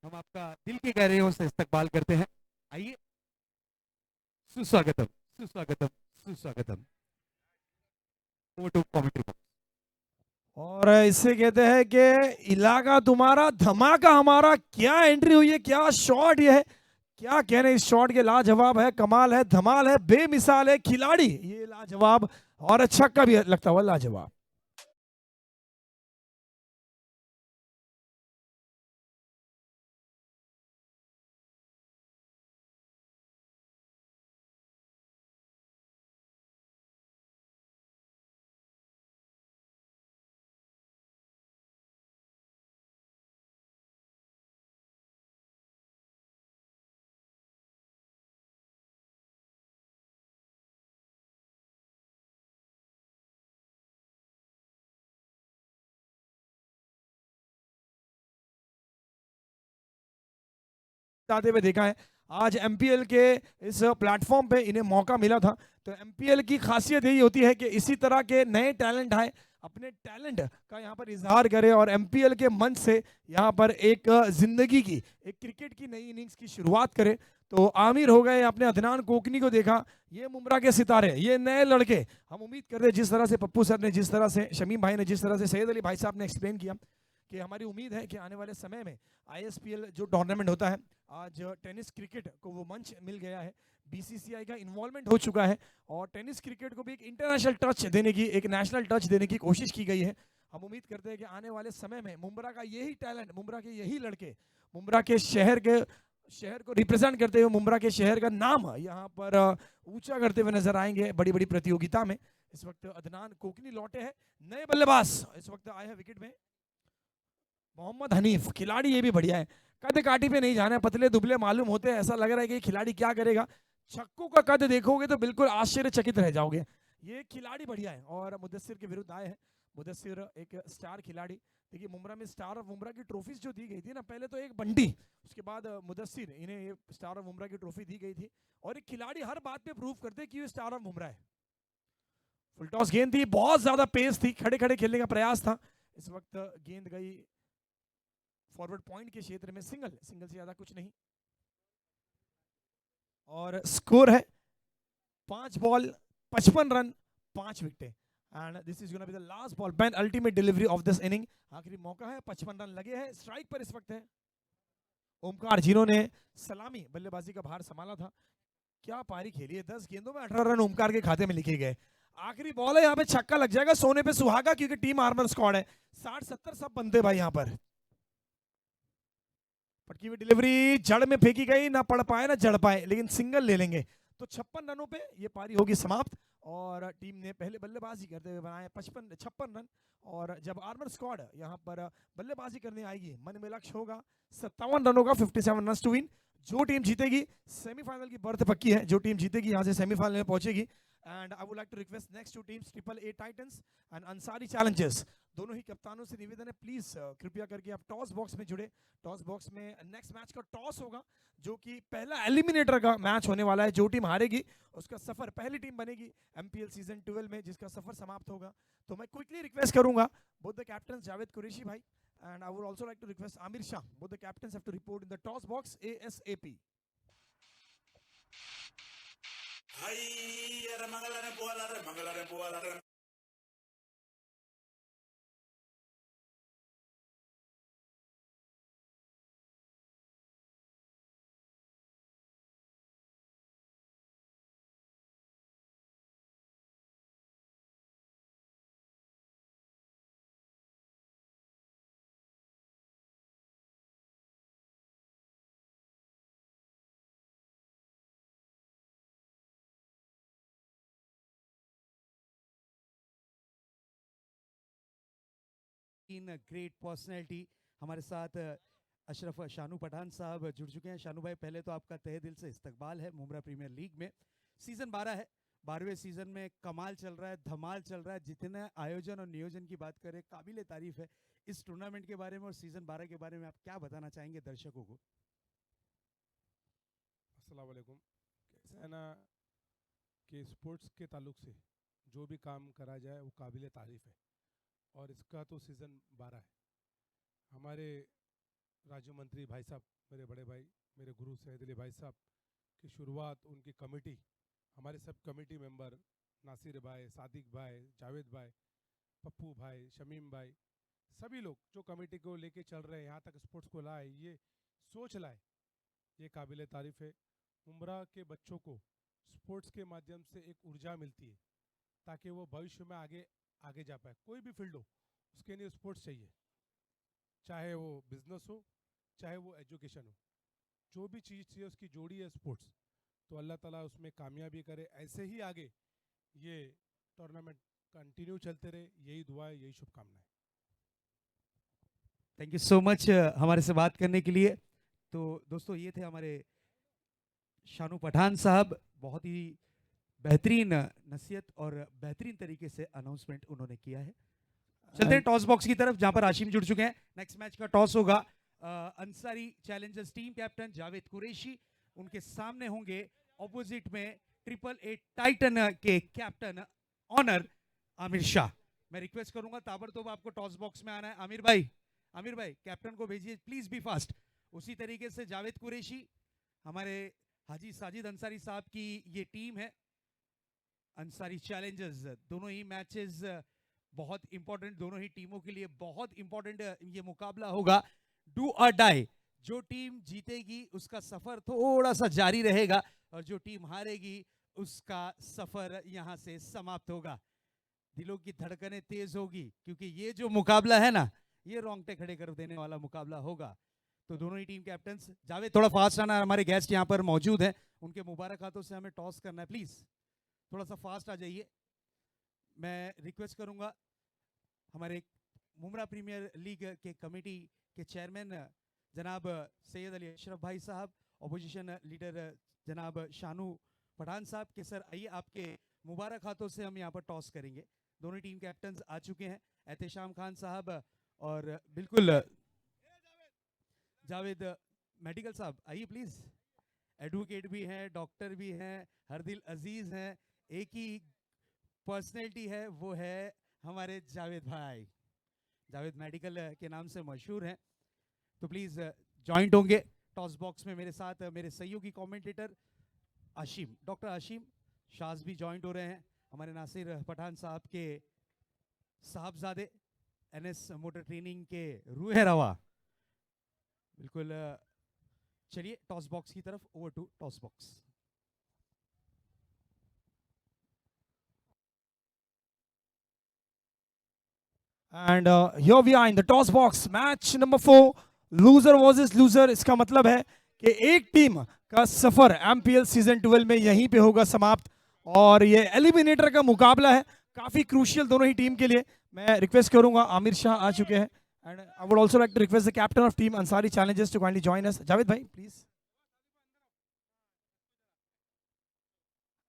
[SPEAKER 2] हम आपका दिल की गहराइयों से इस्तकबाल करते हैं। आइए, सुस्वागतम, सुस्वागतम, सुस्वागतम। Over to commentary box.
[SPEAKER 3] और इससे कहते हैं कि इलाका तुम्हारा धमाका हमारा। क्या एंट्री हुई है, क्या शॉट ये है, क्या कहने इस शॉट के। लाजवाब है, कमाल है, धमाल है, बेमिसाल है खिलाड़ी ये, लाजवाब। और छक्का भी लगता हुआ लाजवाब। आते हुए देखा है। आज एमपीएल के इस प्लेटफॉर्म पे इन्हें मौका मिला था। तो एमपीएल की खासियत यही होती है कि इसी तरह के नए टैलेंट आए, अपने टैलेंट का यहाँ पर इजहार करे और एमपीएल के मंच से यहाँ पर एक जिंदगी की, एक क्रिकेट की नई इनिंग्स की शुरुआत करे। तो आमिर हो गए, आपने अदनान कोकनी को देखा, ये मुमरा के सितारे, ये नए लड़के। हम उम्मीद करते हैं जिस तरह से पप्पू सर ने, जिस तरह से शमीम भाई ने, जिस तरह से सैयद अली भाई साहब ने एक्सप्लेन किया कि हमारी उम्मीद है कि आने वाले समय में आईएसपीएल जो टूर्नामेंट होता है, आज टेनिस क्रिकेट को वो मंच मिल गया है, बीसीसीआई का इन्वॉल्वमेंट हो चुका है और टेनिस क्रिकेट को भी एक इंटरनेशनल टच देने की, एक नेशनल टच देने की कोशिश की गई है। हम उम्मीद करते हैं कि आने वाले समय में मुंब्रा का यही टैलेंट, मुंब्रा के यही लड़के, मुंब्रा के शहर को रिप्रेजेंट करते हुए, मुंब्रा के शहर का नाम यहाँ पर ऊंचा करते हुए नजर आएंगे बड़ी बड़ी प्रतियोगिता में। इस वक्त अदनान कोकनी लौटे हैं, नए बल्लेबाज इस वक्त आए हैं विकेट में। मोहम्मद हनीफ खिलाड़ी, ये भी बढ़िया है। कद काठी पे नहीं जाना है, पतले दुबले मालूम होते हैं, ऐसा लग रहा है कि खिलाड़ी क्या करेगा। छक्कों का कद देखोगे तो बिल्कुल आश्चर्यचकित रह जाओगे। ये खिलाड़ी बढ़िया है और मुदस्सिर के विरुद्ध आए हैं। मुदस्सिर एक स्टार खिलाड़ी। देखिए मुंब्रा में स्टार ऑफ मुंब्रा की ट्रॉफीज जो दी गई थी ना, पहले तो एक बंटी, उसके बाद मुदस्सिर, इन्हें ये स्टार ऑफ मुंब्रा की ट्रॉफी दी गई थी। और एक खिलाड़ी हर बात पे प्रूव करते कि ये स्टार ऑफ मुंब्रा है। फुल टॉस गेंद थी, बहुत ज्यादा पेस थी, खड़े खड़े खेलने का प्रयास था। इस वक्त गेंद गई फॉरवर्ड पॉइंट के क्षेत्र में, सिंगल से ज्यादा कुछ नहीं। और स्कोर है 5 बॉल 55 रन 5 विकेटें। And this is gonna be the last ball, penultimate delivery of this inning. आखिरी मौका है, 55 रन लगे हैं, स्ट्राइक पर इस वक्त है ओमकार, जिन्होंने सलामी बल्लेबाजी का भार संभाला था। क्या पारी खेली है, 10 गेंदों में 18 रन ओमकार के खाते में लिखे गए। आखिरी बॉल है, यहाँ पे छक्का लग जाएगा, सोने पे सुहागा, क्योंकि टीम आर्मर स्क्वाड है, 60-70 सब बनते भाई यहाँ पर। पटकी हुई डिलीवरी जड़ में फेंकी गई, ना पड़ पाए ना जड़ पाए, लेकिन सिंगल ले लेंगे। तो 56 रनों पे ये पारी होगी समाप्त और टीम ने पहले बल्लेबाजी करते हुए बनाए 56 रन। और जब आर्मर स्क्वाड यहाँ पर बल्लेबाजी करने आएगी, मन में लक्ष्य होगा 57 रनों का, 57 रन टू विन। जो टीम जीतेगी सेमीफाइनल की बर्थ पक्की है, जो टीम जीतेगी यहाँ से सेमीफाइनल में पहुंचेगी। And I would like to request next two teams, triple A Titans and Ansari Challengers, दोनों ही कप्तानों से निवेदन है, प्लीज कृपया करके आप टॉस बॉक्स में जुड़े। टॉस बॉक्स में नेक्स्ट मैच का टॉस होगा, जो कि पहला एलिमिनेटर का मैच होने वाला है। जो टीम हारेगी उसका सफर, पहली टीम बनेगी एमपीएल सीजन 12 में जिसका सफर समाप्त होगा। तो मैं क्विकली रिक्वेस्ट करूंगा both the captain Javed Qureshi भाई and I would also like to request Amir Shah, both the captains have to report in the toss box ASAP.
[SPEAKER 2] In great personality हमारे साथ अशरफ शानू पठान साहब जुड़ चुके हैं। शानू भाई, पहले तो आपका तहे दिल से इस्तकबाल है मुंब्रा प्रीमियर लीग में। सीज़न 12 है, 12वें सीज़न में कमाल चल रहा है, धमाल चल रहा है। जितने आयोजन और नियोजन की बात करें, काबिल तारीफ है। इस टूर्नामेंट के बारे में और सीज़न 12 के बारे में आप क्या बताना चाहेंगे दर्शकों को?
[SPEAKER 6] अस्सलाम वालेकुम। कैसा है ना कि स्पोर्ट्स के ताल्लुक से जो भी काम करा जाए वो काबिल तारीफ़ है, और इसका तो सीज़न 12 है। हमारे राज्य मंत्री भाई साहब, मेरे बड़े भाई, मेरे गुरु सैयद अली भाई साहब की शुरुआत, उनकी कमेटी, हमारे सब कमेटी मेंबर नासिर भाई, सादिक भाई, जावेद भाई, पप्पू भाई, शमीम भाई, सभी लोग जो कमेटी को लेके चल रहे हैं, यहाँ तक स्पोर्ट्स को लाए, ये सोच लाए, ये काबिल तारीफ़ है। मुंब्रा के बच्चों को स्पोर्ट्स के माध्यम से एक ऊर्जा मिलती है ताकि वो भविष्य में आगे आगे जा पाए। कोई भी फील्ड हो, उसके लिए स्पोर्ट्स चाहिए, चाहे वो बिजनेस हो, चाहे वो एजुकेशन हो, जो भी चीज़ चाहिए उसकी जोड़ी है स्पोर्ट्स। तो अल्लाह ताला उसमें कामयाबी करे, ऐसे ही आगे ये टूर्नामेंट कंटिन्यू चलते रहे, यही दुआ है, यही शुभकामनाएं।
[SPEAKER 2] थैंक यू सो मच हमारे से बात करने के लिए। तो दोस्तों, ये थे हमारे शानू पठान साहब। बहुत ही बेहतरीन नसीहत और बेहतरीन तरीके से अनाउंसमेंट उन्होंने किया है। चलते हैं टॉस बॉक्स की तरफ, जहां पर आशिम जुड़ चुके हैं। नेक्स्ट मैच का टॉस होगा। Ansari Challengers team captain Javed Qureshi, उनके सामने होंगे ऑपोजिट में ट्रिपल 8 टाइटन के कैप्टन ऑनर आमिर शाह। मैं रिक्वेस्ट करूंगा ताबड़तोब आपको टॉस बॉक्स में आना है। आमिर भाई कैप्टन को भेजिए, प्लीज बी फास्ट। उसी तरीके से जावेद कुरैशी, हमारे हाजी साजिद अंसारी साहब की ये टीम है अंसारी चैलेंजर्स। दोनों ही मैचेस बहुत इंपॉर्टेंट, दोनों ही टीमों के लिए बहुत इंपॉर्टेंट ये मुकाबला होगा। डू और डाई, जो टीम जीतेगी उसका सफर थोड़ा सा जारी रहेगा, और जो टीम हारेगी उसका सफर यहां से समाप्त होगा। दिलों की धड़कनें तेज होगी, क्योंकि ये जो मुकाबला है ना, ये रोंगटे खड़े कर देने वाला मुकाबला होगा। तो दोनों ही टीम कैप्टन्स, जावेद थोड़ा फास्ट आना, हमारे गेस्ट यहाँ पर मौजूद हैं, उनके मुबारक हाथों से हमें टॉस करना है। प्लीज थोड़ा सा फास्ट आ जाइए। मैं रिक्वेस्ट करूंगा हमारे मुंब्रा प्रीमियर लीग के कमेटी के चेयरमैन जनाब सैयद अली अशरफ भाई साहब, ऑपोजिशन लीडर जनाब शानू पठान साहब के, सर आइए आपके मुबारक हाथों से हम यहाँ पर टॉस करेंगे। दोनों टीम कैप्टन्स आ चुके हैं, एहतेशाम खान साहब और बिल्कुल जावेद मेडिकल साहब, आइए प्लीज। एडवोकेट भी हैं, डॉक्टर भी हैं, हरदिल अजीज हैं, एक ही पर्सनैलिटी है, वो है हमारे जावेद भाई। जावेद मेडिकल के नाम से मशहूर हैं। तो प्लीज जॉइंट होंगे टॉस बॉक्स में मेरे साथ मेरे सहयोगी कमेंटेटर आशिम, डॉक्टर आशिम शाज भी जॉइंट हो रहे हैं, हमारे नासिर पठान साहब के साहबजादे, एनएस मोटर ट्रेनिंग के रूह रवा। बिल्कुल, चलिए टॉस बॉक्स की तरफ, over to toss box.
[SPEAKER 3] And here we are in the toss box, match number 4, loser versus loser। इसका मतलब है कि एक टीम का सफर एमपीएल सीजन 12 में यहीं पे होगा समाप्त, और ये एलिमिनेटर का मुकाबला है, काफी क्रूशियल दोनों ही टीम के लिए। मैं रिक्वेस्ट करूंगा, आमिर शाह आ चुके हैं, and I would also like to request the captain of team Ansari Challengers to kindly join us. Javed भाई प्लीज।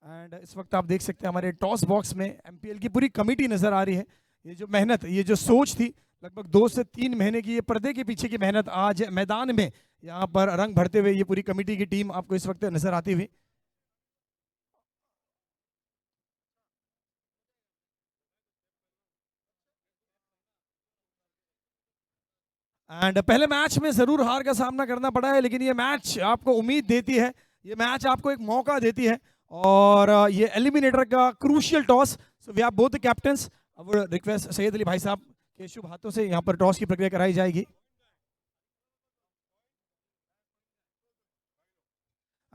[SPEAKER 3] एंड इस वक्त आप देख सकते हैं हमारे टॉस बॉक्स में एमपीएल की पूरी कमेटी नजर आ रही है। ये जो मेहनत, ये जो सोच थी लगभग 2 से 3 महीने की, ये पर्दे के पीछे की मेहनत आज मैदान में यहाँ पर रंग भरते हुए ये पूरी कमेटी की टीम आपको इस वक्त नजर आती हुई। एंड पहले मैच में जरूर हार का सामना करना पड़ा है, लेकिन ये मैच आपको उम्मीद देती है, ये मैच आपको एक मौका देती है, और ये एलिमिनेटर का crucial toss. So we have both the captains. I would request Syed Ali भाई साहब के शुभ हाथों से यहाँ पर टॉस की प्रक्रिया कराई जाएगी।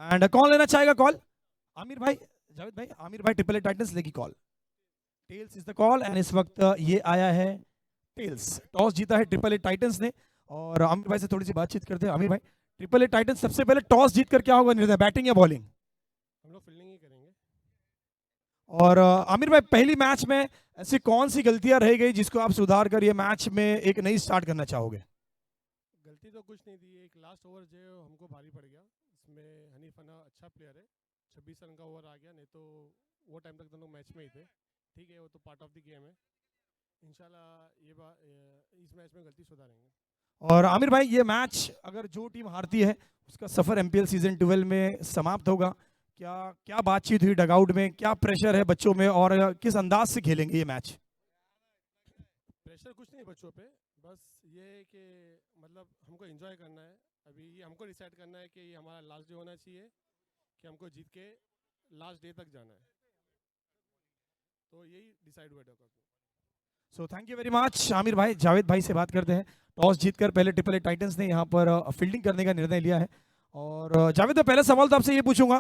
[SPEAKER 3] एंड कौन लेना चाहेगा कॉल? आमिर भाई, जावेद भाई, आमिर भाई ट्रिपल ए टाइटंस लेगी call. Tails is the call, and इस वक्त ये आया है टेल्स। टॉस जीता है ट्रिपल ए टाइटंस ने, और आमिर भाई से थोड़ी सी बातचीत करते हैं। आमिर भाई, ट्रिपल ए टाइटंस सबसे पहले टॉस जीत कर क्या होगा निर्णय, बैटिंग या बॉलिंग?
[SPEAKER 6] हम लोग फील्डिंग ही करेंगे।
[SPEAKER 3] और आमिर भाई, पहली मैच में ऐसी कौन सी गलतियां रह गई जिसको आप सुधार कर ये मैच में एक नई स्टार्ट करना चाहोगे?
[SPEAKER 5] गलती तो कुछ नहीं थी, एक लास्ट ओवर जो हमको भारी पड़ गया। इसमें हनीफ अना अच्छा प्लेयर है, 26 रन का ओवर आ गया, नहीं तो वो टाइम तक दोनों मैच में ही थे। ठीक है, वो तो पार्ट ऑफ द गेम है। इंशाल्लाह इस मैच में गलती सुधारेंगे।
[SPEAKER 3] और आमिर भाई, ये मैच अगर जो टीम हारती है उसका सफर एमपीएल सीजन 12 में समाप्त होगा। क्या क्या बातचीत हुई डगआउट में, क्या प्रेशर है बच्चों में और किस अंदाज से खेलेंगे ये मैच?
[SPEAKER 5] प्रेशर कुछ नहीं बच्चों पे, बस ये है कि मतलब हमको एंजॉय करना है। अभी ये हमको डिसाइड करना है कि ये हमारा लास्ट डे होना चाहिए कि हमको जीत के लास्ट डे तक जाना है, तो यही डिसाइड हुआ doctor.
[SPEAKER 3] So thank you very much Aamir भाई। जावेद भाई से बात करते हैं। टॉस जीतकर पहले ट्रिपल ए टाइटंस ने यहाँ पर फील्डिंग करने का निर्णय लिया है। और जावेद भाई, पहला सवाल तो आपसे ये पूछूंगा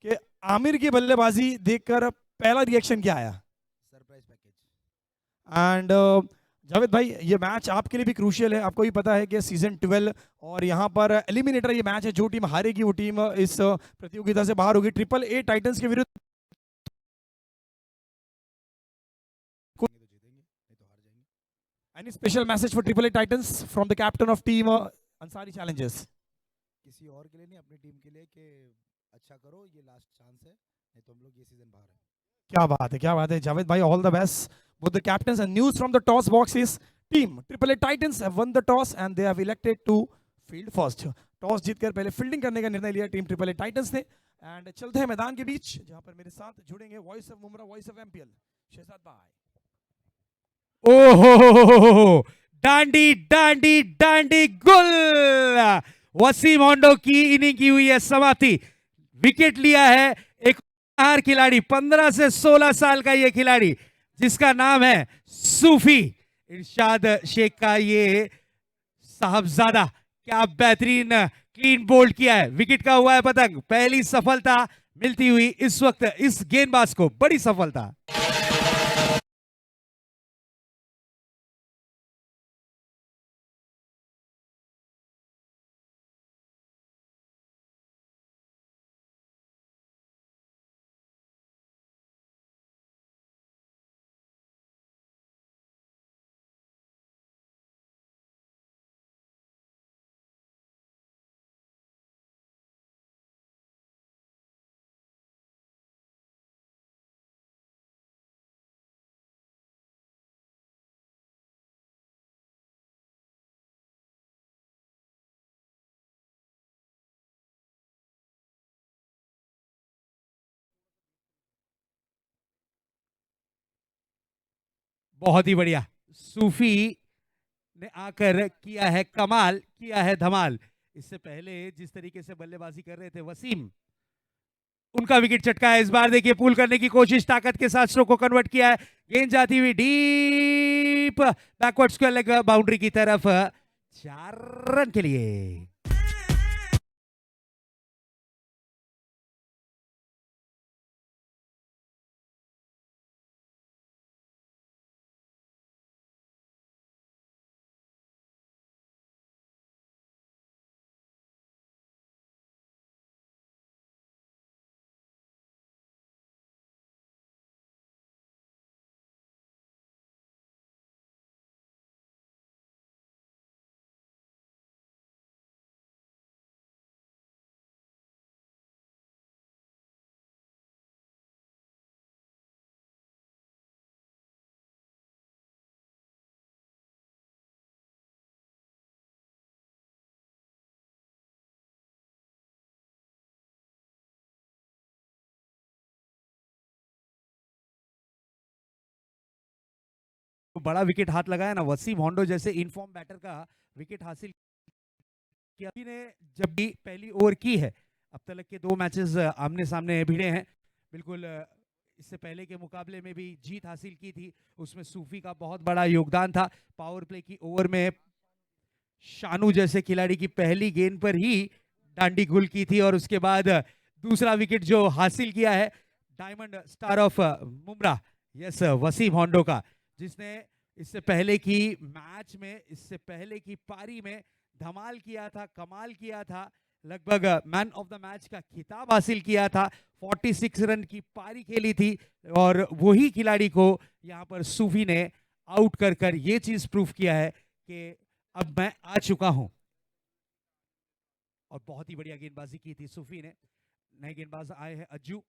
[SPEAKER 3] कि आमिर की बल्लेबाजी देखकर पहला रिएक्शन क्या आया?
[SPEAKER 7] Surprise package.
[SPEAKER 3] एंड जावेद भाई, ये मैच आपके लिए भी क्रूशियल है। आपको भी पता है कि सीजन 12 और यहाँ पर एलिमिनेटर ये मैच है। जो टीम हारेगी वो टीम इस प्रतियोगिता से बाहर होगी। ट्रिपल ए टाइटंस के विरुद्ध
[SPEAKER 7] तो जीतेंगे, नहीं तो हार जाएंगे।
[SPEAKER 3] Any special message for triple A Titans from the captain of team Ansari Challengers?
[SPEAKER 7] किसी और के लिए नहीं, अपनी टीम के लिए कि अच्छा करो, ये लास्ट चांस है, नहीं तो हम लोग ये सीजन बाहर है।
[SPEAKER 3] क्या बात है, क्या बात है जावेद भाई। All the best both the captains, and news from the toss box is team Triple A Titans have won the toss and they have elected to field first. Toss जीतकर पहले फील्डिंग करने का निर्णय लिया टीम ट्रिपल ए टाइटंस ने। And चलते हैं मैदान के बीच जहां पर मेरे साथ जुड़ेंगे voice of Mumbra, voice of MPL Shahzad भाई।
[SPEAKER 2] ओहो, डांडी डांडी डांडी गुल। वसीम होंडो की इनिंग की हुई है समाप्ति। विकेट लिया है एक खिलाड़ी, 15 से 16 साल का ये खिलाड़ी जिसका नाम है सूफी इरशाद शेख का ये साहबजादा। क्या बेहतरीन क्लीन बोल्ड किया है, विकेट का हुआ है पतंग। पहली सफलता मिलती हुई इस वक्त इस गेंदबाज को, बड़ी सफलता। बहुत ही बढ़िया, सूफी ने आकर किया है कमाल, किया है धमाल। इससे पहले जिस तरीके से बल्लेबाजी कर रहे थे वसीम, उनका विकेट चटका है। इस बार देखिए पुल करने की कोशिश, ताकत के साथ स्ट्रोक को कन्वर्ट किया है। गेंद जाती हुई deep backward square leg boundary की तरफ, 4 रन के लिए। बड़ा विकेट हाथ लगाया ना वसीम होंडो जैसे इनफॉर्म बैटर का विकेट हासिल किया। अभी ने जब भी पहली ओवर की है, अब तक के 2 मैचेस आमने सामने भिड़े हैं। बिल्कुल इससे पहले के मुकाबले में भी जीत हासिल की थी, उसमें सूफी का बहुत बड़ा योगदान था। पावर प्ले की ओवर में शानू जैसे खिलाड़ी की पहली गेंद पर ही डांडी गुल की थी, और उसके बाद दूसरा विकेट जो हासिल किया है diamond star of Mumbra, yes Wasim होंडो का, जिसने इससे पहले की मैच में, इससे पहले की पारी में धमाल किया था, कमाल किया था। लगभग मैन ऑफ द मैच का खिताब हासिल किया था, 46 रन की पारी खेली थी और वही खिलाड़ी को यहाँ पर सूफी ने आउट कर कर ये चीज प्रूफ किया है कि अब मैं आ चुका हूं। और बहुत ही बढ़िया गेंदबाजी की थी सूफी ने। नए गेंदबाज आए हैं अज्जू।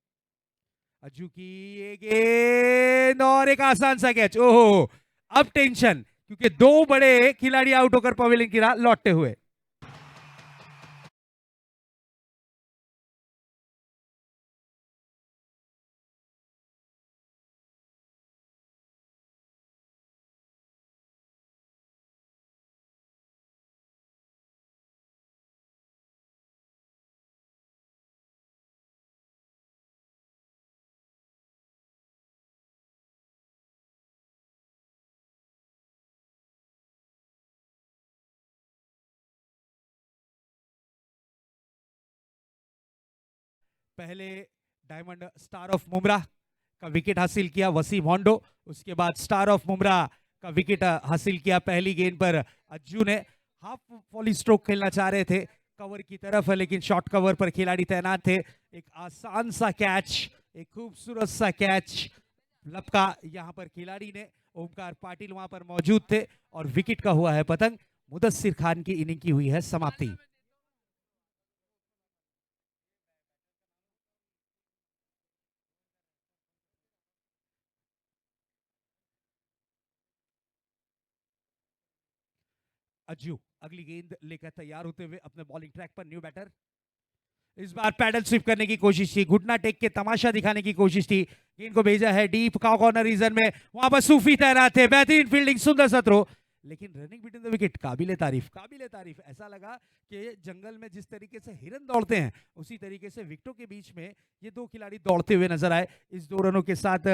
[SPEAKER 2] अज्जू की ये गेंद और एक आसान सा कैच। ओहो, अब टेंशन, क्योंकि दो बड़े खिलाड़ी आउट होकर पवेलियन की राह लौटते हुए। पहले डायमंड स्टार ऑफ मुमराह का विकेट हासिल किया वसीम होंडो, उसके बाद स्टार ऑफ मुमराह का विकेट हासिल किया पहली गेंद पर अज्जू ने। हाफ वॉली स्ट्रोक खेलना चाह रहे थे कवर की तरफ, लेकिन शॉर्ट कवर पर खिलाड़ी तैनात थे। एक आसान सा कैच, एक खूबसूरत सा कैच लपका यहां पर खिलाड़ी ने। ओमकार पाटिल वहां पर मौजूद थे और विकेट का हुआ है पतंग। मुदस्सिर खान की इनिंग की हुई है समाप्ति। अज्जू अगली गेंद लेकर तैयार होते हुए अपने बॉलिंग ट्रैक पर। न्यू बैटर, इस बार पैडल स्विप करने की कोशिश थी, घुटना टेक के तमाशा दिखाने की कोशिश थी। गेंद को भेजा है डीप का कॉर्नर रीजन में, वहां पर सूफी तैनात थे। बेहतरीन फील्डिंग, सुंदर सा थ्रो, लेकिन रनिंग बिटवीन द विकेट काबिले तारीफ, काबिले तारीफ। ऐसा लगा कि जंगल में जिस तरीके से हिरन दौड़ते हैं उसी तरीके से विकेटों के बीच में ये दो खिलाड़ी दौड़ते हुए नजर आए। इस 2 रनों के साथ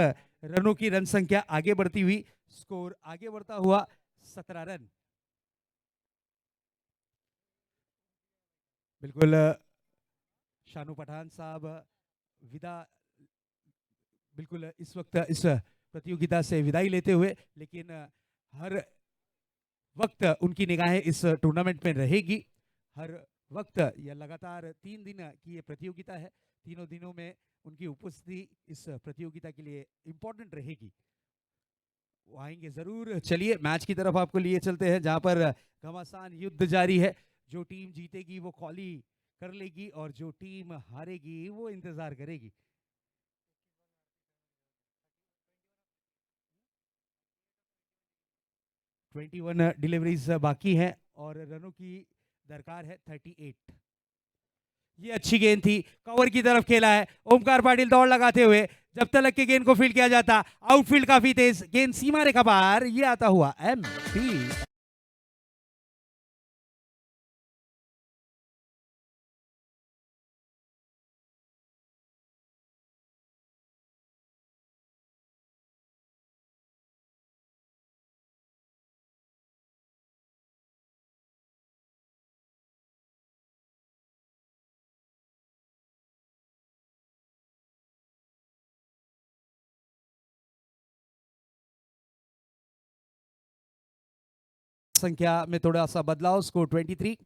[SPEAKER 2] रनों की रन संख्या आगे बढ़ती हुई, स्कोर आगे बढ़ता हुआ 17 रन। बिल्कुल शानू पठान साहब विदा, बिल्कुल इस वक्त इस प्रतियोगिता से विदाई लेते हुए, लेकिन हर वक्त उनकी निगाहें इस टूर्नामेंट में रहेगी। हर वक्त यह लगातार 3 दिन की ये प्रतियोगिता है, तीनों दिनों में उनकी उपस्थिति इस प्रतियोगिता के लिए इंपॉर्टेंट रहेगी। वो आएंगे जरूर। चलिए मैच की तरफ आपको लिए चलते हैं, जहां पर घमासान युद्ध जारी है। जो टीम जीतेगी वो क्वाली कर लेगी और जो टीम हारेगी वो इंतजार करेगी। 21 डिलीवरीज बाकी हैं और रनों की दरकार है 38। ये अच्छी गेंद थी, कवर की तरफ खेला है ओमकार पाटिल दौड़ लगाते हुए। जब तलक के गेंद को फील्ड किया जाता, आउटफील्ड काफी तेज, गेंद सीमा रेखा पार, ये आता हुआ एमपी। संख्या में थोड़ा सा बदलाव, स्कोर 23।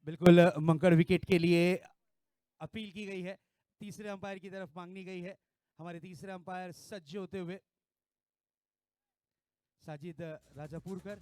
[SPEAKER 2] बिल्कुल मंकड़ विकेट के लिए अपील की गई है, तीसरे अंपायर की तरफ मांगनी गई है। हमारे तीसरे अंपायर सज्ज होते हुए साजिद राजापुरकर।